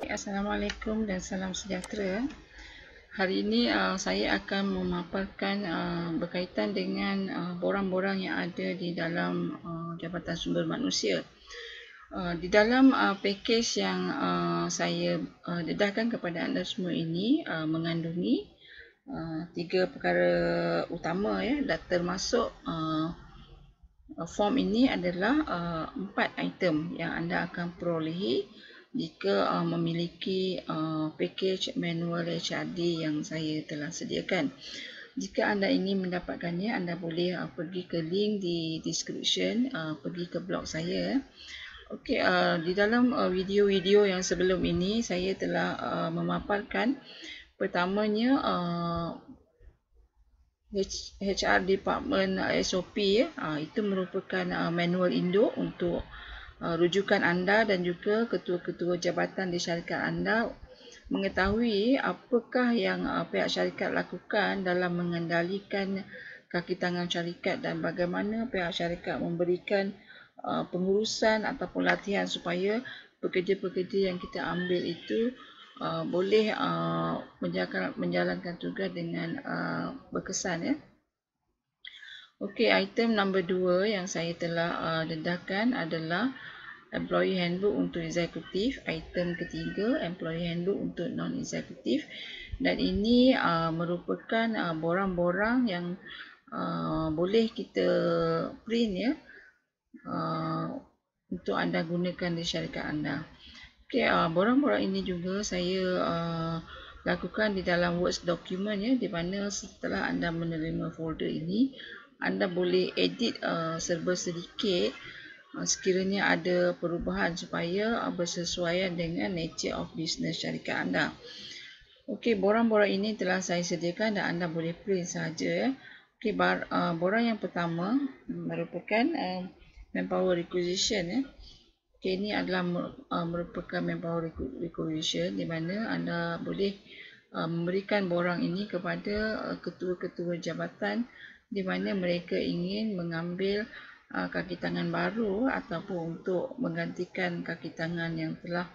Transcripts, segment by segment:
Assalamualaikum dan salam sejahtera. Hari ini saya akan memaparkan berkaitan dengan borang-borang yang ada di dalam Jabatan Sumber Manusia. Di dalam pakej yang saya dedahkan kepada anda semua ini mengandungi 3 perkara utama ya, dan termasuk form ini adalah 4 item yang anda akan perolehi jika memiliki pakej manual HRD yang saya telah sediakan. Jika anda ingin mendapatkannya, anda boleh pergi ke link di description, pergi ke blog saya. Okey, di dalam video-video yang sebelum ini saya telah memaparkan pertamanya HR Department SOP ya. Itu merupakan manual induk untuk rujukan anda dan juga ketua-ketua jabatan di syarikat anda mengetahui apakah yang pihak syarikat lakukan dalam mengendalikan kaki tangan syarikat dan bagaimana pihak syarikat memberikan pengurusan ataupun latihan supaya pekerja-pekerja yang kita ambil itu boleh menjalankan tugas dengan berkesan ya. Okey, item nombor 2 yang saya telah dedahkan adalah Employee Handbook untuk Eksekutif. Item ketiga, Employee Handbook untuk Non-Eksekutif. Dan ini merupakan borang-borang yang boleh kita print ya, untuk anda gunakan di syarikat anda. Okey, borang-borang ini juga saya lakukan di dalam Word document ya, di mana setelah anda menerima folder ini, anda boleh edit serba sedikit sekiranya ada perubahan supaya bersesuaian dengan nature of business syarikat anda. Okey, borang-borang ini telah saya sediakan dan anda boleh print sahaja ya. Okey, borang yang pertama merupakan manpower requisition ya. Okey, ini adalah merupakan manpower requisition di mana anda boleh memberikan borang ini kepada ketua-ketua jabatan di mana mereka ingin mengambil kaki tangan baru ataupun untuk menggantikan kaki tangan yang telah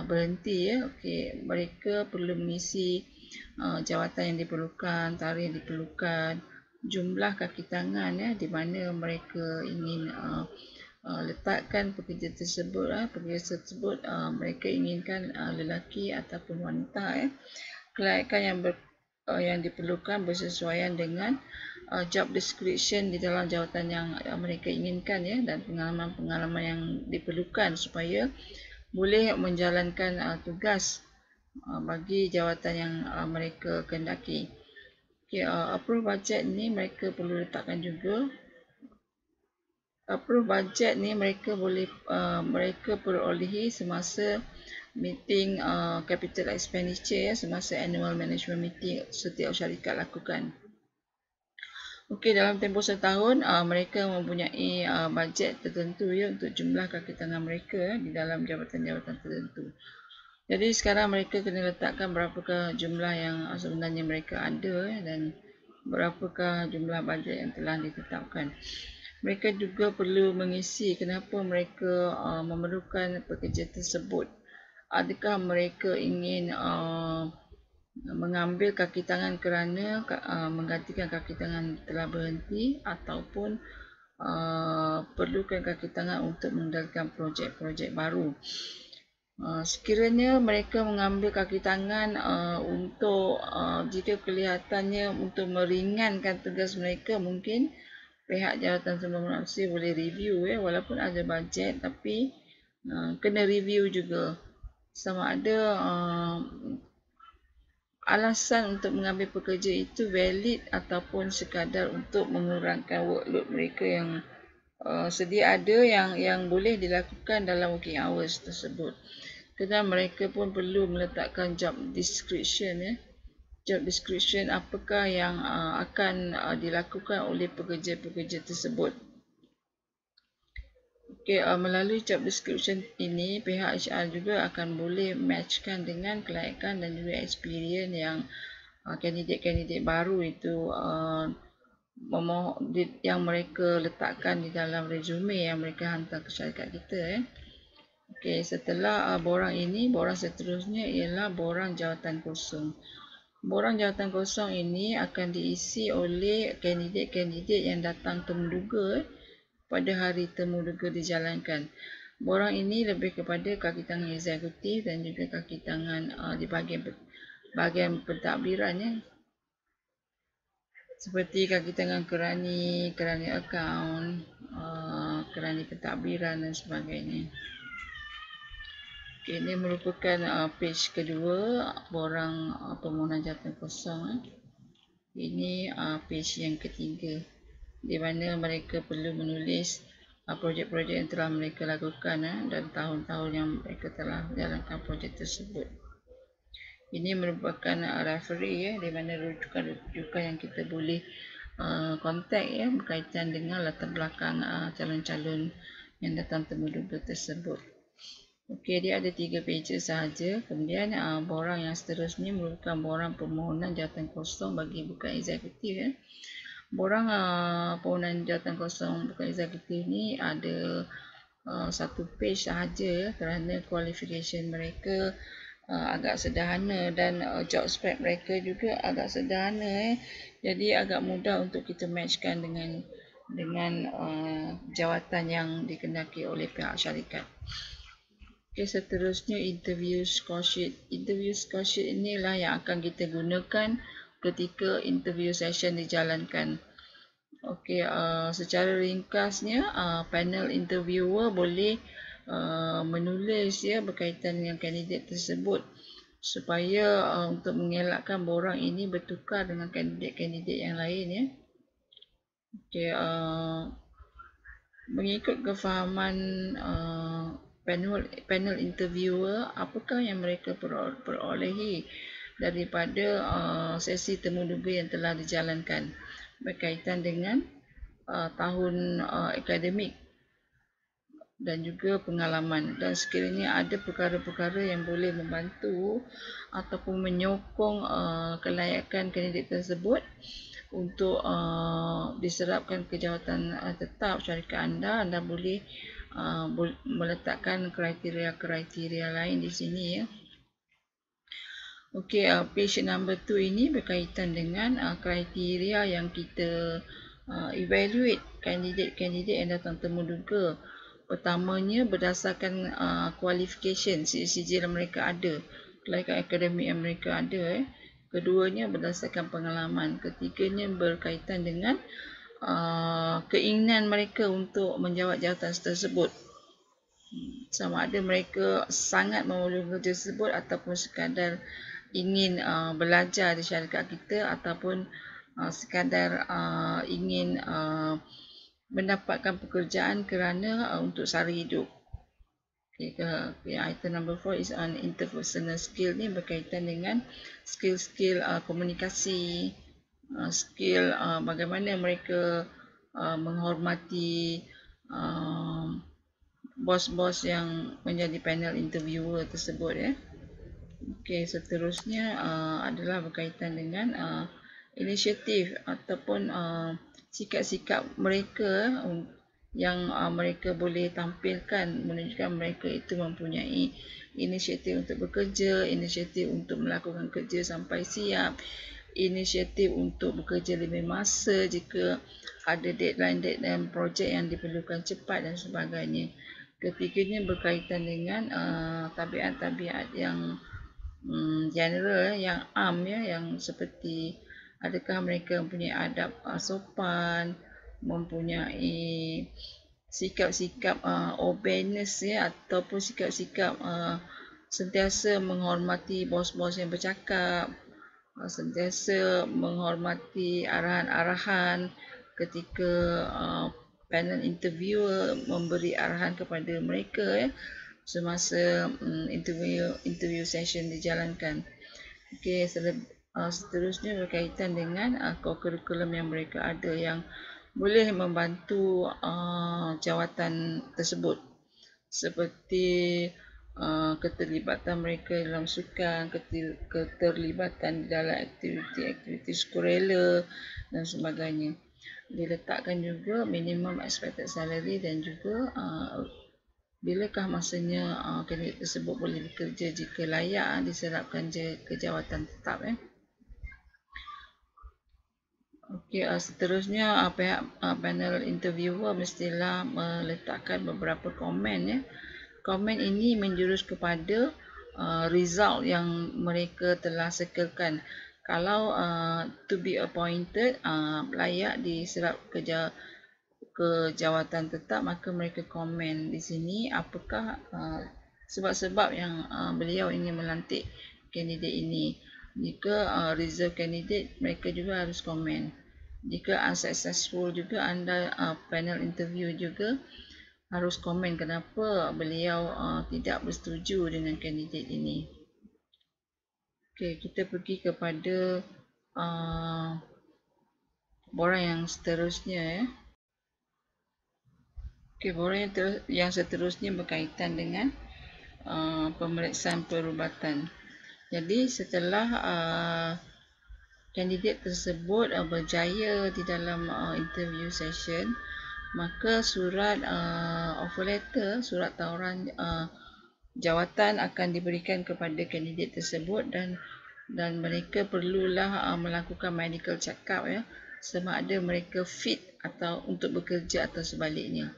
berhenti ya. Okey, mereka perlu mengisi jawatan yang diperlukan, tarikh yang diperlukan, jumlah kaki tangan ya di mana mereka ingin letakkan pekerja tersebut. Pekerja tersebut mereka inginkan lelaki ataupun wanita ya. Kelayakan yang diperlukan bersesuaian dengan job description di dalam jawatan yang mereka inginkan ya, dan pengalaman-pengalaman yang diperlukan supaya boleh menjalankan tugas bagi jawatan yang mereka kehendaki. Okay, approve budget ni mereka perlu letakkan juga. Approve budget ni mereka boleh mereka perolehi semasa meeting capital expenditure ya, semasa annual management meeting setiap syarikat lakukan. Okey, dalam tempoh setahun mereka mempunyai bajet tertentu ya untuk jumlah kaki tangan mereka di dalam jabatan-jabatan tertentu. Jadi sekarang mereka kena letakkan berapakah jumlah yang sebenarnya mereka ada ya, dan berapakah jumlah bajet yang telah ditetapkan. Mereka juga perlu mengisi kenapa mereka memerlukan pekerja tersebut. Adakah mereka ingin mengambil kaki tangan kerana menggantikan kaki tangan telah berhenti ataupun perlukan kaki tangan untuk mengendalikan projek-projek baru. Sekiranya mereka mengambil kaki tangan untuk jika kelihatannya untuk meringankan tugas mereka, mungkin pihak Jabatan Sumber Manusia boleh review ya, walaupun ada bajet tapi kena review juga sama ada alasan untuk mengambil pekerja itu valid ataupun sekadar untuk mengurangkan workload mereka yang sedia ada yang boleh dilakukan dalam working hours tersebut. Kerana mereka pun perlu meletakkan job description ya. Job description apakah yang akan dilakukan oleh pekerja-pekerja tersebut. Okay, melalui job description ini, pihak HR juga akan boleh matchkan dengan kelayakan dan juga experience yang kandidat-kandidat baru itu yang mereka letakkan di dalam resume yang mereka hantar ke syarikat kita ya. Okey, setelah borang ini, borang seterusnya ialah borang jawatan kosong. Borang jawatan kosong ini akan diisi oleh kandidat-kandidat yang datang temuduga pada hari temuduga dijalankan. Borang ini lebih kepada kaki tangan eksekutif dan juga kaki tangan di bahagian pentadbiran ya. Seperti kaki tangan kerani akaun, kerani pentadbiran dan sebagainya. Okay, ini merupakan page kedua borang permohonan jawatan kosong. Ini page yang ketiga di mana mereka perlu menulis projek-projek yang telah mereka lakukan dan tahun-tahun yang mereka telah menjalankan projek tersebut. Ini merupakan referee di mana rujukan-rujukan yang kita boleh kontak berkaitan dengan latar belakang calon-calon yang datang temuduga tersebut. Okey, dia ada 3 pages sahaja. Kemudian borang yang seterusnya merupakan borang permohonan jawatan kosong bagi bukan eksekutif. Borang permohonan jawatan kosong bukan eksekutif ni ada 1 page sahaja kerana qualification mereka agak sederhana dan job spec mereka juga agak sederhana. Jadi agak mudah untuk kita matchkan dengan jawatan yang dikendaki oleh pihak syarikat. Okay, seterusnya interview score sheet. Interview score sheet inilah yang akan kita gunakan ketika interview session dijalankan. Okey, secara ringkasnya panel interviewer boleh menulis berkaitan dengan kandidat tersebut supaya untuk mengelakkan borang ini bertukar dengan kandidat-kandidat yang lain ya. Okey, mengikut kefahaman panel interviewer, apakah yang mereka perolehi daripada sesi temuduga yang telah dijalankan berkaitan dengan tahun akademik dan juga pengalaman, dan sekiranya ada perkara-perkara yang boleh membantu ataupun menyokong kelayakan kandidat tersebut untuk diserapkan ke jawatan tetap syarikat anda boleh meletakkan kriteria-kriteria lain di sini ya. Okey, page number 2 ini berkaitan dengan kriteria yang kita evaluate kandidat-kandidat yang datang temuduga. Pertamanya berdasarkan qualification, sijil yang mereka ada, kelayakan akademik yang mereka ada. Keduanya berdasarkan pengalaman. Ketiganya berkaitan dengan keinginan mereka untuk menjawat jawatan tersebut. Sama ada mereka sangat memerlukan kerja tersebut ataupun sekadar ingin belajar di syarikat kita ataupun sekadar ingin mendapatkan pekerjaan kerana untuk sara hidup. Okay, item number 4 is on interpersonal skill ni berkaitan dengan skill-skill komunikasi, skill bagaimana mereka menghormati bos-bos yang menjadi panel interviewer tersebut ya. Okey, seterusnya adalah berkaitan dengan inisiatif ataupun sikap-sikap mereka yang mereka boleh tampilkan menunjukkan mereka itu mempunyai inisiatif untuk bekerja, inisiatif untuk melakukan kerja sampai siap, inisiatif untuk bekerja lebih masa jika ada deadline projek yang diperlukan cepat dan sebagainya. Ketiganya berkaitan dengan tabiat-tabiat yang general, yang am yang seperti adakah mereka mempunyai adab sopan, mempunyai sikap-sikap obedience ataupun sikap-sikap sentiasa menghormati bos-bos yang bercakap, sentiasa menghormati arahan-arahan ketika panel interviewer memberi arahan kepada mereka semasa interview session dijalankan. Okey, seterusnya berkaitan dengan kurikulum yang mereka ada yang boleh membantu jawatan tersebut, seperti keterlibatan mereka dalam sukan, keterlibatan dalam aktiviti-aktiviti sukarela dan sebagainya. Diletakkan juga minimum expected salary dan juga bilakah masanya kandidat tersebut boleh bekerja jika layak diserapkan ke jawatan tetap. Okey, seterusnya pihak panel interviewer mestilah meletakkan beberapa komen. Komen ini menjurus kepada result yang mereka telah sekelkan. Kalau to be appointed layak diserap ke jawatan tetap, maka mereka komen di sini apakah sebab-sebab yang beliau ingin melantik kandidat ini. Jika reserve candidate, mereka juga harus komen. Jika unsuccessful juga, anda panel interview juga harus komen kenapa beliau tidak bersetuju dengan kandidat ini. Okey, kita pergi kepada borang yang seterusnya. Okey, borang yang seterusnya berkaitan dengan pemeriksaan perubatan. Jadi setelah kandidat tersebut berjaya di dalam interview session, maka surat offer letter, surat tawaran jawatan akan diberikan kepada kandidat tersebut dan mereka perlulah melakukan medical check up sama ada mereka fit atau untuk bekerja atau sebaliknya.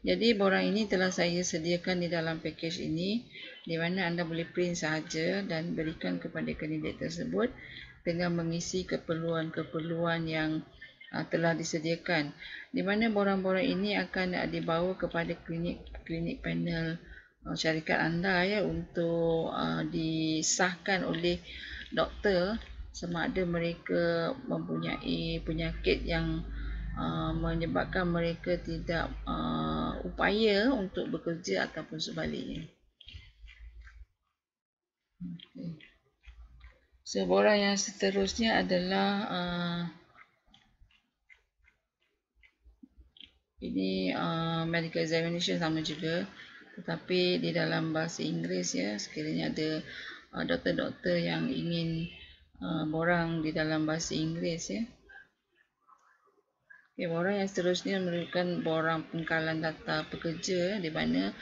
Jadi borang ini telah saya sediakan di dalam package ini, di mana anda boleh print sahaja dan berikan kepada kandidat tersebut dengan mengisi keperluan-keperluan yang telah disediakan. Di mana borang-borang ini akan dibawa kepada klinik panel syarikat anda untuk disahkan oleh doktor sama ada mereka mempunyai penyakit yang menyebabkan mereka tidak upaya untuk bekerja ataupun sebaliknya. Okay. So, borang yang seterusnya adalah ini medical examination sama juga, tetapi di dalam bahasa Inggeris sekiranya ada doktor-doktor yang ingin borang di dalam bahasa Inggeris Okay, borang yang seterusnya merupakan borang pengkalan data pekerja di mana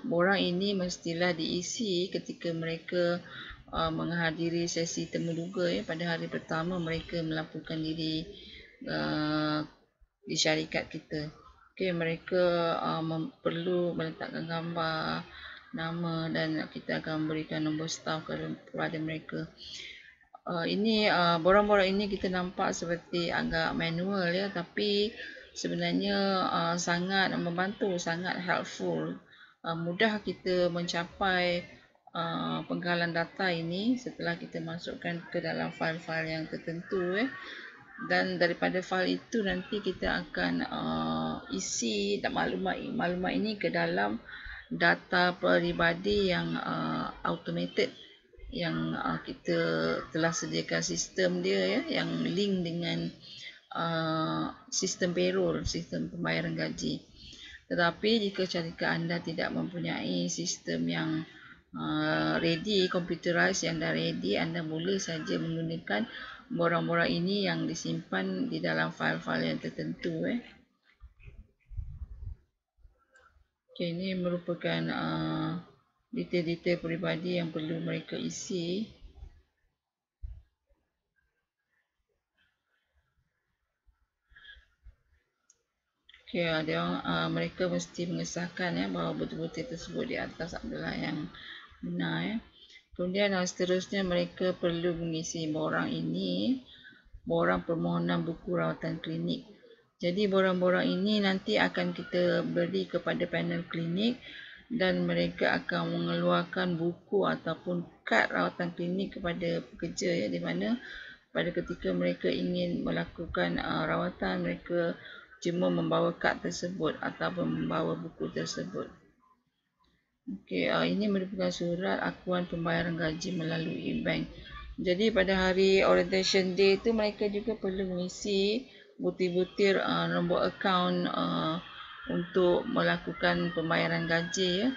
borang ini mestilah diisi ketika mereka menghadiri sesi temuduga pada hari pertama mereka melaporkan diri di syarikat kita. Okay, mereka perlu meletakkan gambar, nama dan kita akan berikan nombor staff kepada mereka. Ini borang-borang ini kita nampak seperti agak manual tapi sebenarnya sangat membantu, sangat helpful. Mudah kita mencapai pengkalan data ini setelah kita masukkan ke dalam fail-fail yang tertentu dan daripada fail itu nanti kita akan isi maklumat ini ke dalam data peribadi yang automated yang kita telah sediakan sistem dia yang link dengan sistem payroll, sistem pembayaran gaji. Tetapi jika syarikat anda tidak mempunyai sistem yang ready, computerized yang dah ready, anda boleh saja menggunakan borang-borang ini yang disimpan di dalam fail-fail yang tertentu. Okay, ini merupakan detail-detail peribadi yang perlu mereka isi. Okay, mereka mesti mengesahkan bahawa betul-betul tersebut di atas adalah yang benar. Kemudian seterusnya mereka perlu mengisi borang ini, borang permohonan buku rawatan klinik. Jadi borang-borang ini nanti akan kita beri kepada panel klinik dan mereka akan mengeluarkan buku ataupun kad rawatan klinik kepada pekerja di mana pada ketika mereka ingin melakukan rawatan mereka cuma membawa kad tersebut ataupun membawa buku tersebut. Okey, ini merupakan surat akuan pembayaran gaji melalui bank. Jadi pada hari orientation day tu mereka juga perlu mengisi butir-butir nombor akaun untuk melakukan pembayaran gaji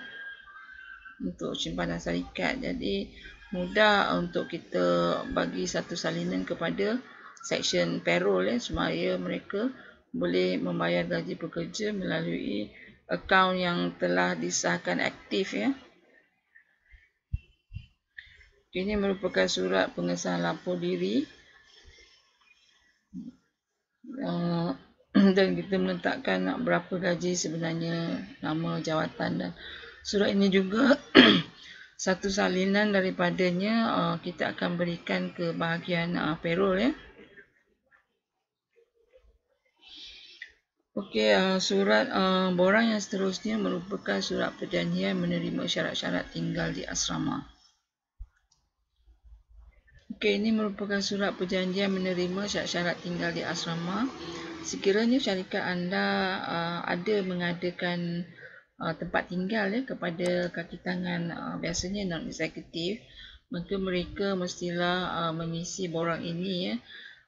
untuk simpanan syarikat. Jadi mudah untuk kita bagi satu salinan kepada section payroll supaya mereka boleh membayar gaji pekerja melalui akaun yang telah disahkan aktif ya. Ini merupakan surat pengesahan lapor diri dan kita meletakkan berapa gaji sebenarnya, nama jawatan, dan surat ini juga satu salinan daripadanya kita akan berikan ke bahagian payroll ya. Okey, surat borang yang seterusnya merupakan surat perjanjian menerima syarat-syarat tinggal di asrama. Okey, ini merupakan surat perjanjian menerima syarat-syarat tinggal di asrama. Sekiranya syarikat anda ada mengadakan tempat tinggal ya kepada kaki tangan biasanya non-eksekutif, maka mereka mestilah mengisi borang ini ya,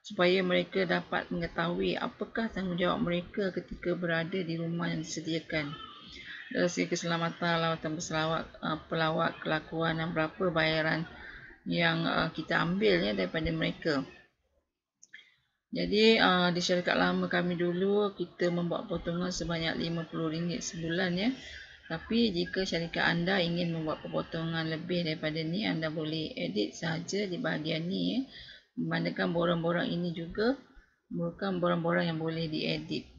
supaya mereka dapat mengetahui apakah tanggungjawab mereka ketika berada di rumah yang disediakan. Dari segi keselamatan, lawatan pelawat, kelakuan dan berapa bayaran yang kita ambil ya daripada mereka. Jadi di syarikat lama kami dulu kita membuat potongan sebanyak RM50 sebulan ya. Tapi jika syarikat anda ingin membuat potongan lebih daripada ni, anda boleh edit sahaja di bahagian ni ya. Memandangkan borang-borang ini juga merupakan borang-borang yang boleh diedit.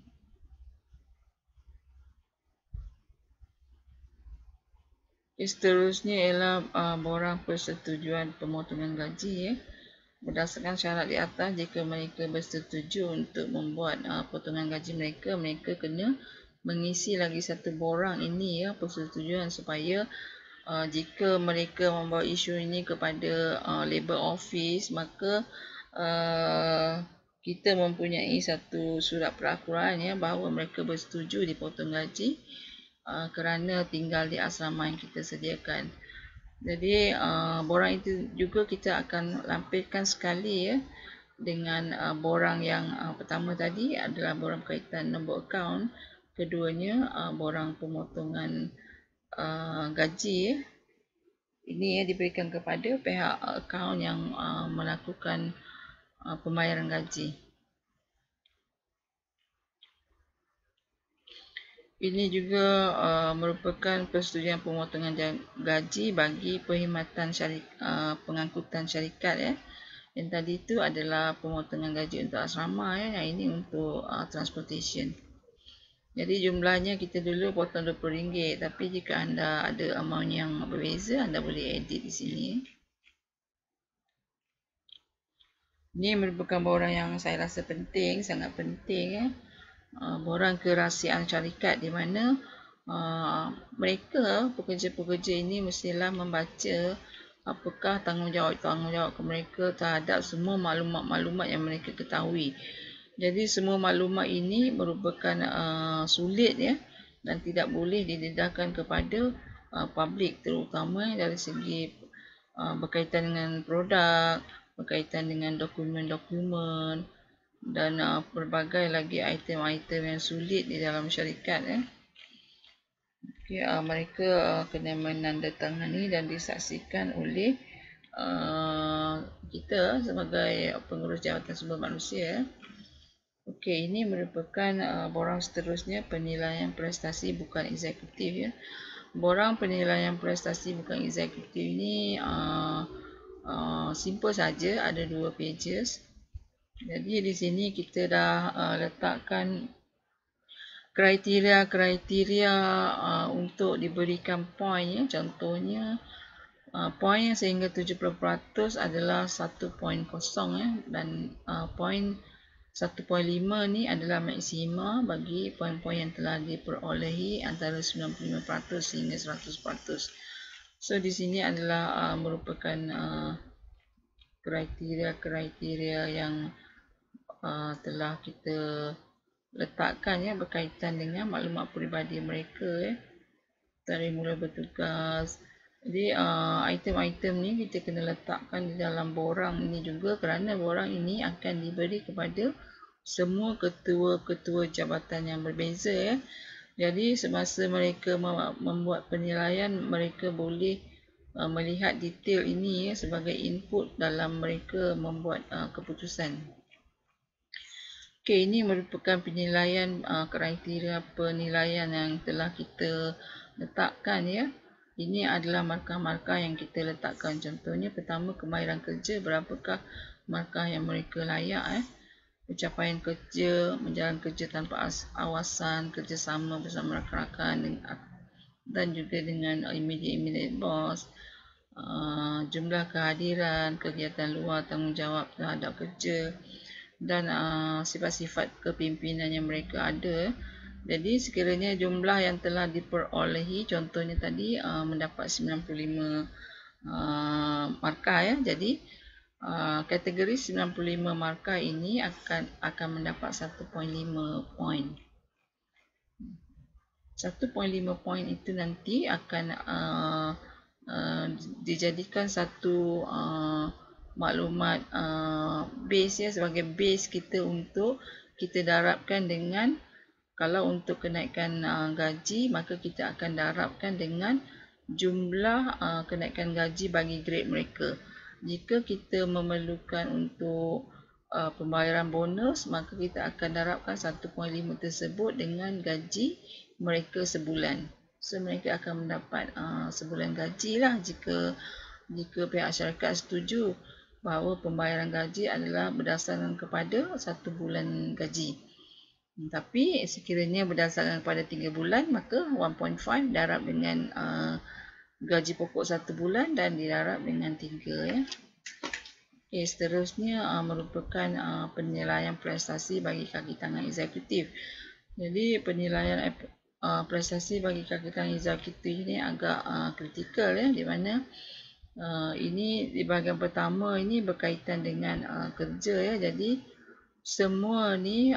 Seterusnya ialah borang persetujuan pemotongan gaji ya. Berdasarkan syarat di atas, jika mereka bersetuju untuk membuat potongan gaji mereka, mereka kena mengisi lagi satu borang ini ya, persetujuan, supaya jika mereka membawa isu ini kepada Labour Office, maka kita mempunyai satu surat perakuran ya bahawa mereka bersetuju dipotong gaji kerana tinggal di asrama yang kita sediakan. Jadi borang itu juga kita akan lampirkan sekali ya, dengan borang yang pertama tadi adalah borang berkaitan nombor akaun, keduanya borang pemotongan gaji ya. Ini ya diberikan kepada pihak akaun yang melakukan pembayaran gaji. Ini juga merupakan persetujuan pemotongan gaji bagi perkhidmatan pengangkutan syarikat ya. Yang tadi itu adalah pemotongan gaji untuk asrama ya, yang ini untuk transportation. Jadi jumlahnya kita dulu potong RM20, tapi jika anda ada amount yang berbeza, anda boleh edit di sini. Ini merupakan borang yang saya rasa penting, sangat penting ya. Borang kerahsiaan syarikat, di mana mereka pekerja-pekerja ini mestilah membaca apakah tanggungjawab mereka terhadap semua maklumat-maklumat yang mereka ketahui. Jadi semua maklumat ini merupakan sulit ya, dan tidak boleh didedahkan kepada publik, terutama dari segi berkaitan dengan produk, berkaitan dengan dokumen-dokumen dan pelbagai lagi item-item yang sulit di dalam syarikat ya. Okay, mereka kena menandatangani dan disaksikan oleh kita sebagai pengurus jawatan sumber manusia. Okey, ini merupakan borang seterusnya, penilaian prestasi bukan eksekutif ya. Borang penilaian prestasi bukan eksekutif ini simple saja, ada 2 pages. Jadi di sini kita dah letakkan kriteria-kriteria untuk diberikan point ya. Contohnya point yang sehingga 70% adalah 1.0 ya, dan point 1.5 ni adalah maksima bagi poin-poin yang telah diperolehi antara 95% hingga 100%. So di sini adalah merupakan kriteria-kriteria yang telah kita letakkan ya, berkaitan dengan maklumat peribadi mereka ya, dari mula bertugas. Jadi item-item ni kita kena letakkan di dalam borang ini juga, kerana borang ini akan diberi kepada semua ketua-ketua jabatan yang berbeza ya. Jadi semasa mereka membuat penilaian, mereka boleh melihat detail ini ya, sebagai input dalam mereka membuat keputusan. Okey, ini merupakan penilaian kriteria penilaian yang telah kita letakkan ya. Ini adalah markah-markah yang kita letakkan. Contohnya pertama, kemahiran kerja, berapakah markah yang mereka layak pencapaian kerja, menjalankan kerja tanpa awasan, kerjasama bersama rakan-rakan dan juga dengan immediate boss, jumlah kehadiran, kegiatan luar, tanggungjawab terhadap kerja dan sifat-sifat kepimpinan yang mereka ada. Jadi sekiranya jumlah yang telah diperolehi, contohnya tadi mendapat 95 markah ya. Jadi kategori 95 markah ini akan mendapat 1.5 poin. 1.5 poin itu nanti akan dijadikan satu maklumat base ya, sebagai base kita untuk kita darabkan dengan, kalau untuk kenaikan gaji, maka kita akan darabkan dengan jumlah kenaikan gaji bagi grade mereka. Jika kita memerlukan untuk pembayaran bonus, maka kita akan darabkan 1.5 tersebut dengan gaji mereka sebulan. So mereka akan mendapat sebulan gaji lah jika pihak syarikat setuju bahawa pembayaran gaji adalah berdasarkan kepada 1 bulan gaji. Tapi sekiranya berdasarkan kepada 3 bulan, maka 1.5 darab dengan gaji pokok 1 bulan dan didarab dengan 3 ya. Okay, seterusnya merupakan penilaian prestasi bagi kaki tangan eksekutif. Jadi penilaian prestasi bagi kaki tangan eksekutif ini agak kritikal ya, di mana ini di bahagian pertama ini berkaitan dengan kerja ya. Jadi semua ni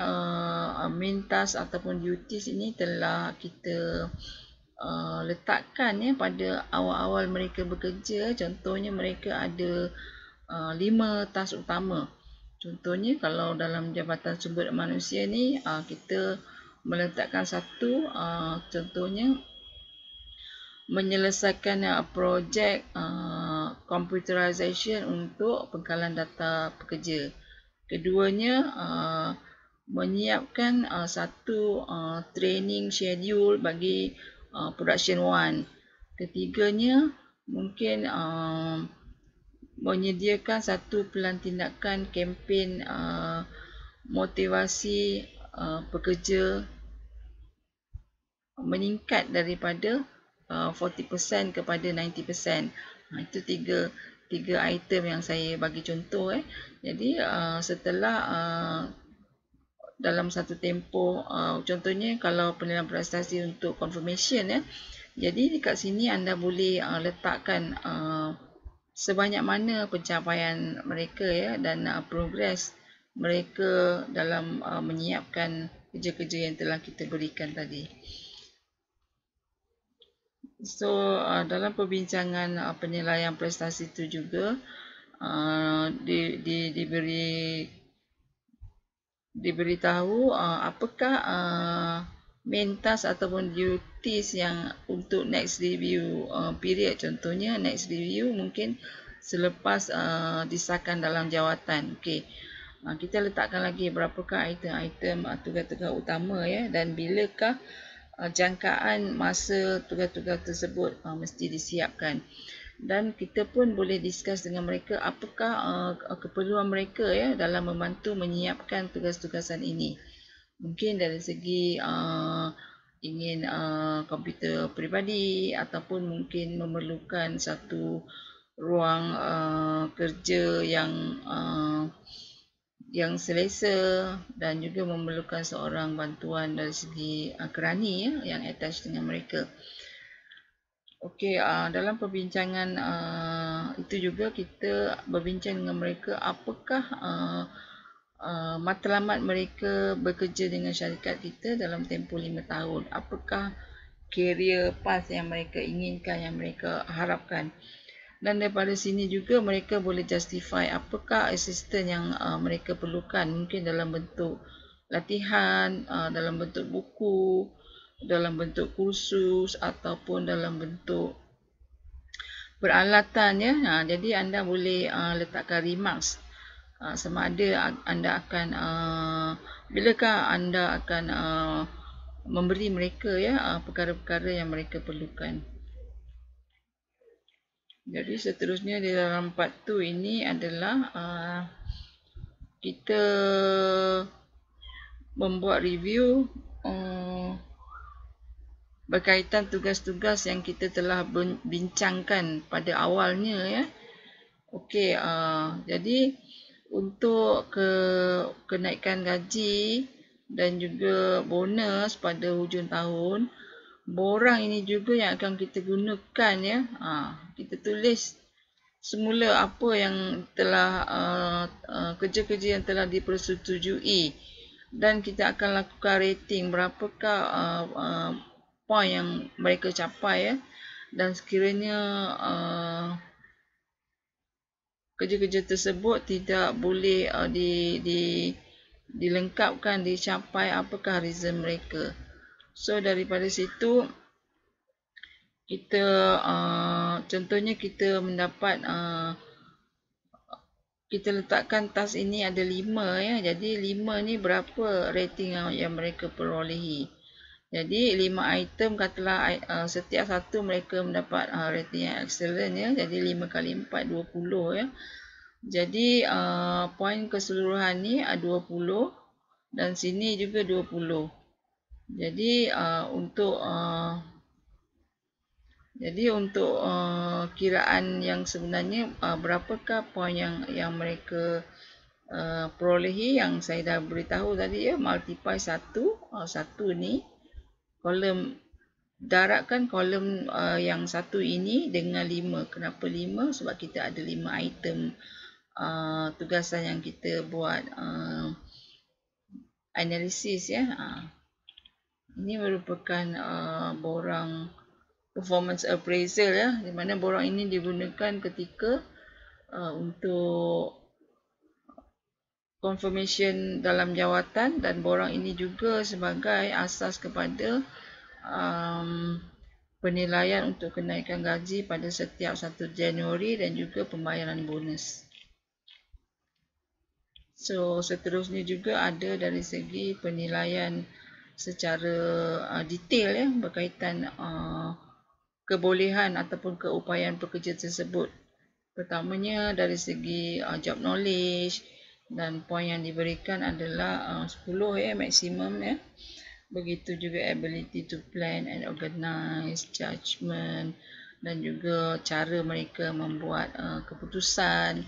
main task ataupun duties ini telah kita letakkan ya pada awal-awal mereka bekerja. Contohnya mereka ada 5 task utama. Contohnya kalau dalam Jabatan Sumber Manusia ni kita meletakkan satu, contohnya menyelesaikan projek computerization untuk pengkalan data pekerja. Keduanya menyiapkan satu training schedule bagi production 1. Ketiganya mungkin menyediakan satu pelan tindakan kempen motivasi pekerja meningkat daripada 40% kepada 90%. Itu tiga item yang saya bagi contoh. Jadi setelah dalam satu tempoh, contohnya kalau penilaian prestasi untuk confirmation ya. Jadi dekat sini anda boleh letakkan sebanyak mana pencapaian mereka ya, dan progres mereka dalam menyiapkan kerja-kerja yang telah kita berikan tadi. So dalam perbincangan penilaian prestasi itu juga diberitahu apakah main task ataupun duties yang untuk next review period. Contohnya next review mungkin selepas disahkan dalam jawatan. Okey, kita letakkan lagi berapakah item-item tugas-tugas utama ya, dan bilakah jangkaan masa tugas-tugas tersebut mesti disiapkan. Dan kita pun boleh discuss dengan mereka apakah keperluan mereka ya dalam membantu menyiapkan tugas-tugasan ini. Mungkin dari segi ingin komputer peribadi, ataupun mungkin memerlukan satu ruang kerja yang selesa, dan juga memerlukan seorang bantuan dari segi kerani ya, yang attach dengan mereka. Okey, dalam perbincangan itu juga kita berbincang dengan mereka apakah matlamat mereka bekerja dengan syarikat kita dalam tempoh 5 tahun. Apakah career path yang mereka inginkan, yang mereka harapkan. Dan daripada sini juga mereka boleh justify apakah asisten yang mereka perlukan, mungkin dalam bentuk latihan, dalam bentuk buku, dalam bentuk kursus, ataupun dalam bentuk peralatan ya. Jadi anda boleh letakkan remarks sama ada anda akan bilakah anda akan memberi mereka perkara-perkara yang mereka perlukan. Jadi seterusnya di dalam part 2 ini adalah kita membuat review berkaitan tugas-tugas yang kita telah bincangkan pada awalnya ya. Okey, jadi untuk kenaikan gaji dan juga bonus pada hujung tahun, borang ini juga yang akan kita gunakan ya. Kita tulis semula apa yang telah kerja-kerja yang telah dipersetujui dan kita akan lakukan rating berapakah poin yang mereka capai ya. Dan sekiranya kerja-kerja tersebut tidak boleh dilengkapkan, dicapai, apakah reason mereka. So daripada situ kita contohnya kita mendapat kita letakkan task ini ada 5 ya. Jadi 5 ni berapa rating yang mereka perolehi. Jadi 5 item katalah setiap satu mereka mendapat rating yang excellent ya. Jadi 5 kali 4 20 ya. Jadi poin keseluruhan ni 20 dan sini juga 20. Jadi untuk kiraan yang sebenarnya berapakah poin yang mereka perolehi yang saya dah beritahu tadi ya, multiply 1 ni kolom darabkan kolom yang 1 ini dengan 5. Kenapa 5? Sebab kita ada 5 item tugasan yang kita buat analisis ya. Ini merupakan borang performance appraisal ya, di mana borang ini digunakan ketika untuk confirmation dalam jawatan, dan borang ini juga sebagai asas kepada penilaian untuk kenaikan gaji pada setiap 1 Januari dan juga pembayaran bonus. So seterusnya juga ada dari segi penilaian secara detail ya, berkaitan kebolehan ataupun keupayaan pekerja tersebut. Pertamanya dari segi job knowledge, dan poin yang diberikan adalah 10 ya maksimum ya. Begitu juga ability to plan and organize, judgement, dan juga cara mereka membuat keputusan,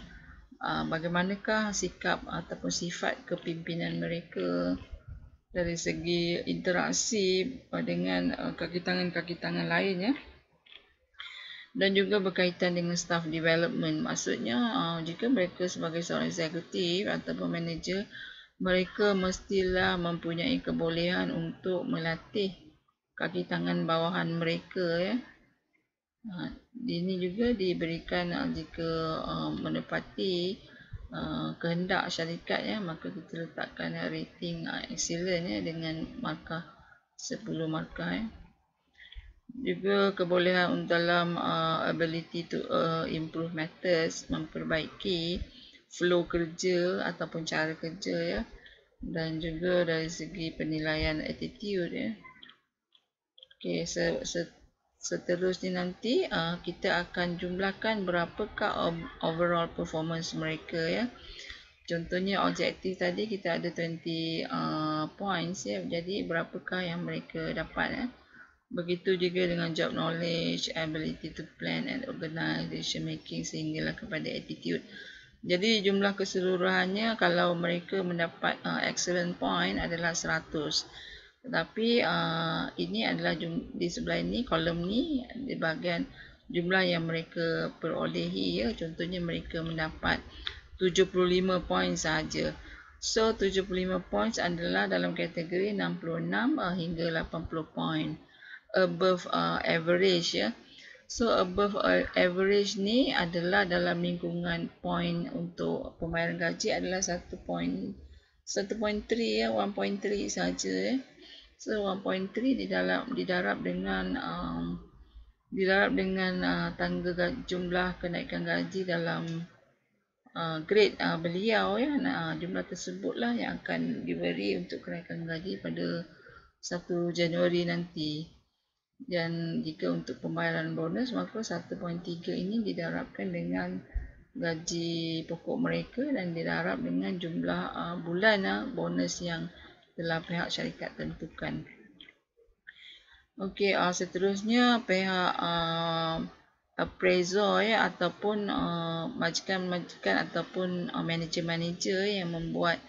bagaimanakah sikap ataupun sifat kepimpinan mereka, dari segi interaksi dengan kaki tangan lain ya. Dan juga berkaitan dengan staff development. Maksudnya jika mereka sebagai seorang eksekutif ataupun manager, mereka mestilah mempunyai kebolehan untuk melatih kaki tangan bawahan mereka ya. Ini juga diberikan jika menepati kehendak syarikat ya, maka kita letakkan rating excellent ya dengan markah 10 markah ya. Juga kebolehan dalam ability to improve methods, memperbaiki flow kerja ataupun cara kerja ya. Dan juga dari segi penilaian attitude ya. Okey, seterusnya nanti kita akan jumlahkan berapakah overall performance mereka ya. Contohnya objektif tadi kita ada 20 points ya. Jadi berapakah yang mereka dapat ya. Begitu juga dengan job knowledge, ability to plan and organize, decision making, sehinggalah kepada attitude. Jadi jumlah keseluruhannya kalau mereka mendapat excellent point adalah 100. Tetapi ini adalah di sebelah ini, kolom ni di bahagian jumlah yang mereka perolehi ya. Contohnya mereka mendapat 75 point sahaja. So 75 points adalah dalam kategori 66 hingga 80 point. Above average ya. So above average ni adalah dalam lingkungan point untuk pembayaran gaji adalah 1.3 ya, 1.3 saja ya. So 1.3 didarab dengan tangga jumlah kenaikan gaji dalam grade beliau ya. Jumlah tersebutlah yang akan diberi untuk kenaikan gaji pada 1 Januari nanti. Dan jika untuk pembayaran bonus, maka 1.3 ini didarabkan dengan gaji pokok mereka dan didarab dengan jumlah bulan bonus yang telah pihak syarikat tentukan. Okey, seterusnya pihak appraisal ya, ataupun majikan-majikan ataupun manager-manager yang membuat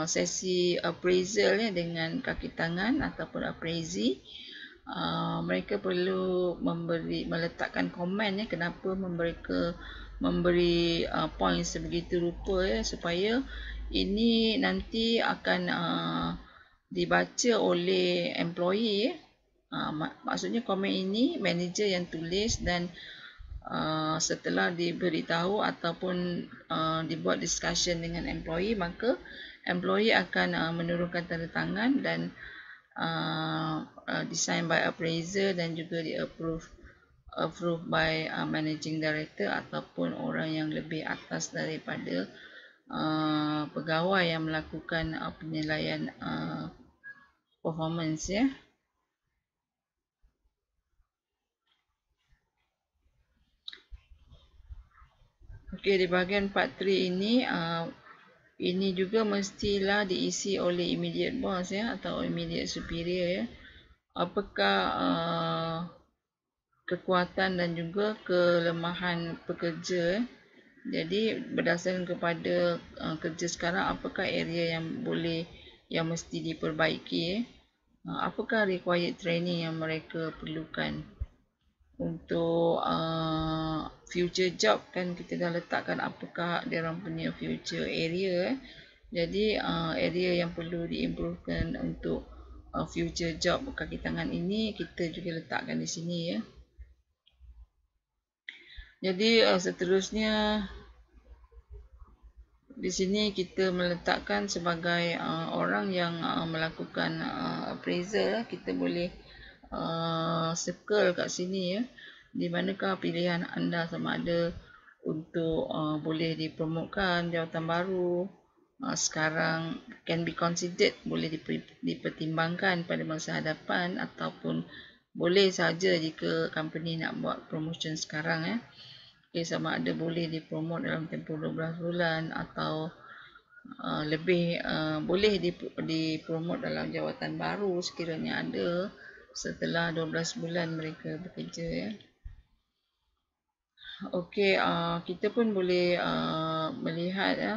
sesi appraisal ya dengan kaki tangan ataupun appraisee. Mereka perlu meletakkan komen ya, kenapa mereka memberi poin sebegitu rupa ya, supaya ini nanti akan dibaca oleh employee ya. Maksudnya komen ini manager yang tulis, dan setelah diberitahu ataupun dibuat discussion dengan employee, maka employee akan menurunkan tanda tangan dan design by appraiser dan juga approved by managing director ataupun orang yang lebih atas daripada pegawai yang melakukan penilaian performance ya. Okey, di bahagian part 3 ini juga mestilah diisi oleh immediate boss ya, atau immediate superior ya. Apakah kekuatan dan juga kelemahan pekerja. Jadi berdasarkan kepada kerja sekarang, apakah area yang mesti diperbaiki, apakah required training yang mereka perlukan untuk future job, kan kita dah letakkan apakah dia orang punya future area. Jadi area yang perlu diimprovekan untuk future job kaki tangan ini kita juga letakkan di sini ya. Jadi seterusnya di sini kita meletakkan sebagai orang yang melakukan appraisal, kita boleh circle kat sini ya. Di manakah pilihan anda, sama ada untuk boleh dipromotkan jawatan baru sekarang, can be considered, boleh dipertimbangkan pada masa hadapan, ataupun boleh saja jika company nak buat promotion sekarang ya. Okay, sama ada boleh dipromot dalam tempoh 12 bulan atau lebih boleh dipromot dalam jawatan baru sekiranya ada setelah 12 bulan mereka bekerja ya. Okey, kita pun boleh melihat ya,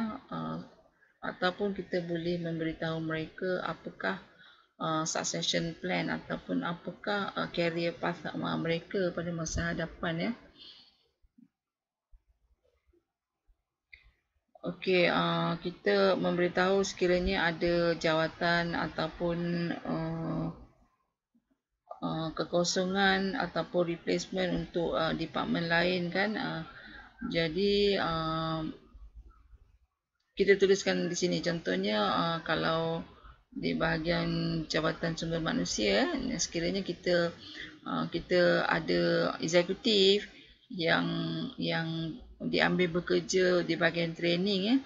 ataupun kita boleh memberitahu mereka apakah succession plan ataupun apakah career path mereka pada masa hadapan ya. Okey, kita memberitahu sekiranya ada jawatan ataupun kekosongan ataupun replacement untuk department lain kan. Jadi kita tuliskan di sini contohnya kalau di bahagian jabatan sumber manusia, sekiranya kita ada eksekutif yang diambil bekerja di bahagian training ya.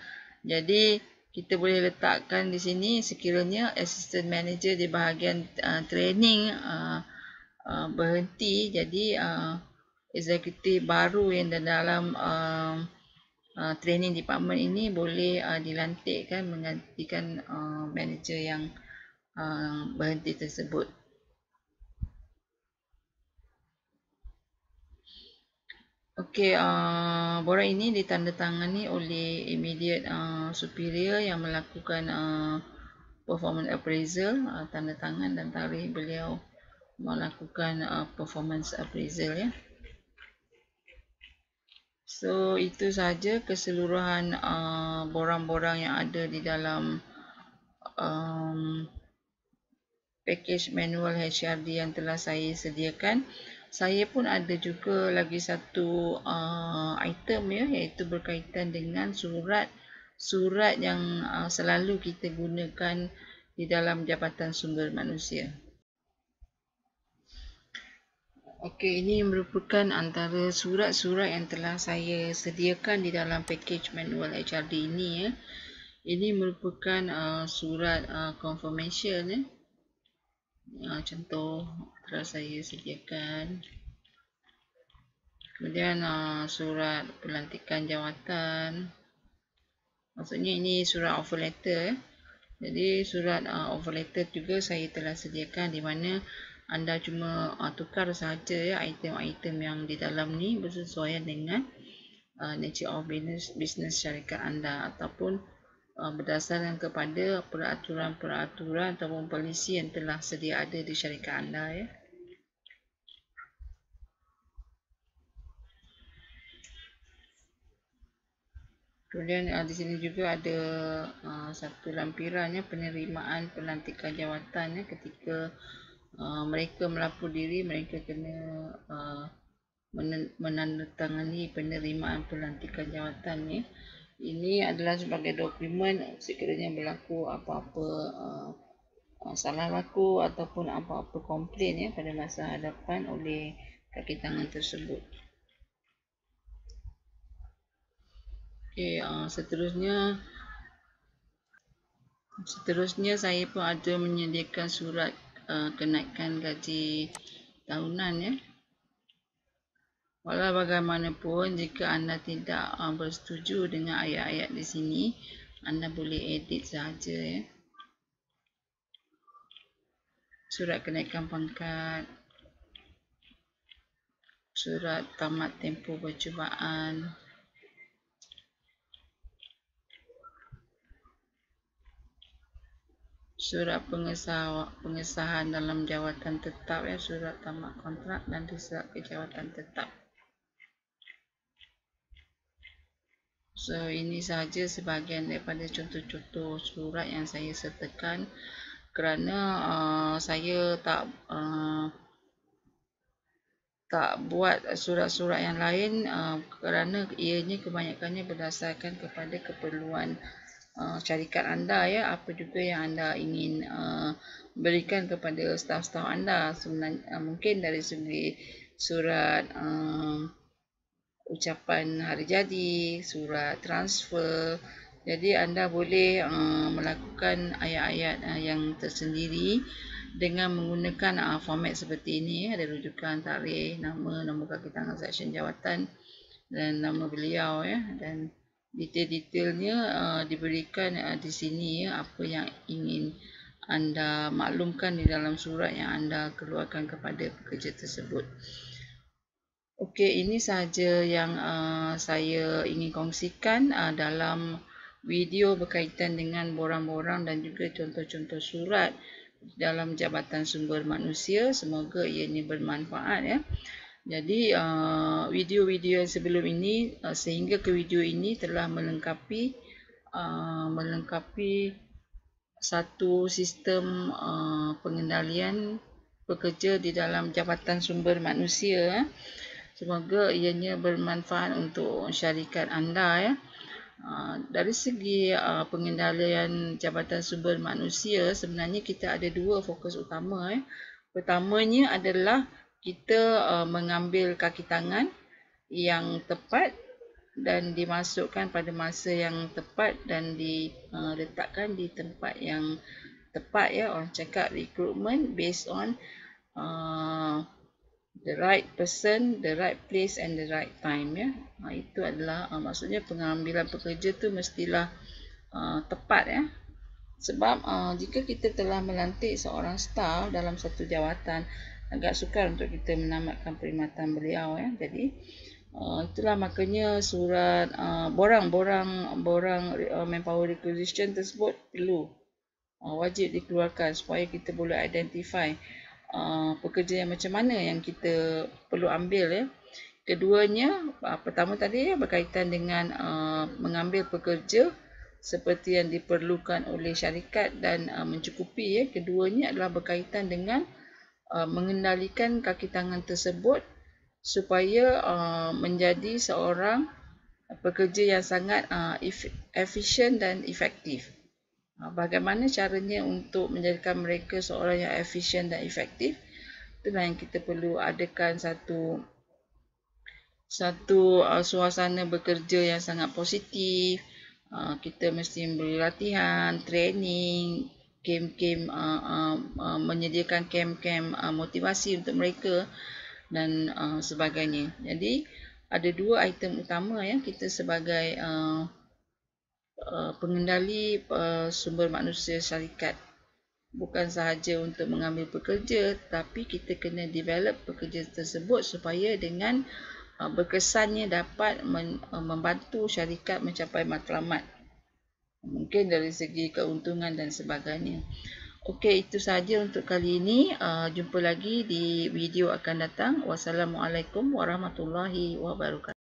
Jadi kita boleh letakkan di sini sekiranya assistant manager di bahagian training berhenti, jadi eksekutif baru yang dalam training department ini boleh dilantikkan menggantikan manager yang berhenti tersebut. Okey, borang ini ditandatangani oleh immediate superior yang melakukan performance appraisal, tanda tangan dan tarikh beliau melakukan performance appraisal ya. So itu saja keseluruhan borang-borang yang ada di dalam package manual HRD yang telah saya sediakan. Saya pun ada juga lagi satu item ya, iaitu berkaitan dengan surat yang selalu kita gunakan di dalam Jabatan Sumber Manusia. Okey, ini merupakan antara surat-surat yang telah saya sediakan di dalam package manual HRD ini ya. Ini merupakan surat confirmation ya. Contoh telah saya sediakan. Kemudian surat pelantikan jawatan. Maksudnya ini surat offer letter ya. Jadi surat offer letter juga saya telah sediakan, di mana anda cuma tukar sahaja ya item-item yang di dalam ni bersesuaian dengan nature of business syarikat anda, ataupun berdasarkan kepada peraturan-peraturan ataupun polisi yang telah sedia ada di syarikat anda ya. Kemudian di sini juga ada satu lampirannya penerimaan pelantikan jawatan ya. Ketika mereka melapor diri, mereka kena menandatangani penerimaan pelantikan jawatan ya. Ini adalah sebagai dokumen sekiranya berlaku apa-apa salah laku ataupun apa-apa komplain ya pada masa hadapan oleh kaki tangan tersebut. Okey, seterusnya saya pun ada menyediakan surat kenaikan gaji tahunan ya. Walau bagaimanapun, jika anda tidak bersetuju dengan ayat-ayat di sini, anda boleh edit saja ya. Surat kenaikan pangkat, surat tamat tempoh percubaan, surat pengesahan dalam jawatan tetap ya, surat tamat kontrak dan surat kejawatan tetap. So ini sahaja sebahagian daripada contoh-contoh surat yang saya sertakan, kerana saya tak buat surat-surat yang lain kerana ianya kebanyakannya berdasarkan kepada keperluan syarikat anda ya. Apa juga yang anda ingin berikan kepada staf-staf anda, sebenarnya mungkin dari segi surat ucapan hari jadi, surat transfer. Jadi anda boleh melakukan ayat-ayat yang tersendiri dengan menggunakan format seperti ini. Ada rujukan, tarikh, nama, nombor kaki tangan seksyen jawatan dan nama beliau ya, dan detail-detailnya diberikan di sini ya, apa yang ingin anda maklumkan di dalam surat yang anda keluarkan kepada pekerja tersebut. Okey, ini sahaja yang saya ingin kongsikan dalam video berkaitan dengan borang-borang dan juga contoh-contoh surat dalam Jabatan Sumber Manusia. Semoga ianya bermanfaat ya. Jadi video-video yang sebelum ini sehingga ke video ini telah melengkapi satu sistem pengendalian pekerja di dalam Jabatan Sumber Manusia. Semoga ianya bermanfaat untuk syarikat anda ya. Dari segi pengendalian Jabatan Sumber Manusia, sebenarnya kita ada dua fokus utama ya. Pertamanya adalah kita mengambil kaki tangan yang tepat dan dimasukkan pada masa yang tepat dan diletakkan di tempat yang tepat ya. Orang cakap recruitment based on the right person, the right place and the right time ya. Itu adalah maksudnya pengambilan pekerja tu mestilah tepat ya. Sebab jika kita telah melantik seorang staf dalam satu jawatan, agak sukar untuk kita menamatkan perkhidmatan beliau ya. Jadi itulah makanya surat borang manpower requisition tersebut perlu wajib dikeluarkan supaya kita boleh identify pekerja yang macam mana yang kita perlu ambil ya. Keduanya, pertama tadi ya, berkaitan dengan mengambil pekerja seperti yang diperlukan oleh syarikat dan mencukupi ya. Keduanya adalah berkaitan dengan mengendalikan kaki tangan tersebut supaya menjadi seorang pekerja yang sangat efisien dan efektif. Bagaimana caranya untuk menjadikan mereka seorang yang efisien dan efektif? itulah yang kita perlu adakan satu suasana bekerja yang sangat positif. Kita mesti beri latihan, training, kem-kem, menyediakan kem-kem motivasi untuk mereka dan sebagainya. Jadi ada dua item utama yang kita sebagai pengendali sumber manusia syarikat. Bukan sahaja untuk mengambil pekerja, tapi kita kena develop pekerja tersebut supaya dengan berkesannya dapat membantu syarikat mencapai matlamat. Mungkin dari segi keuntungan dan sebagainya. Okey, itu sahaja untuk kali ini. Jumpa lagi di video akan datang. Wassalamualaikum warahmatullahi wabarakatuh.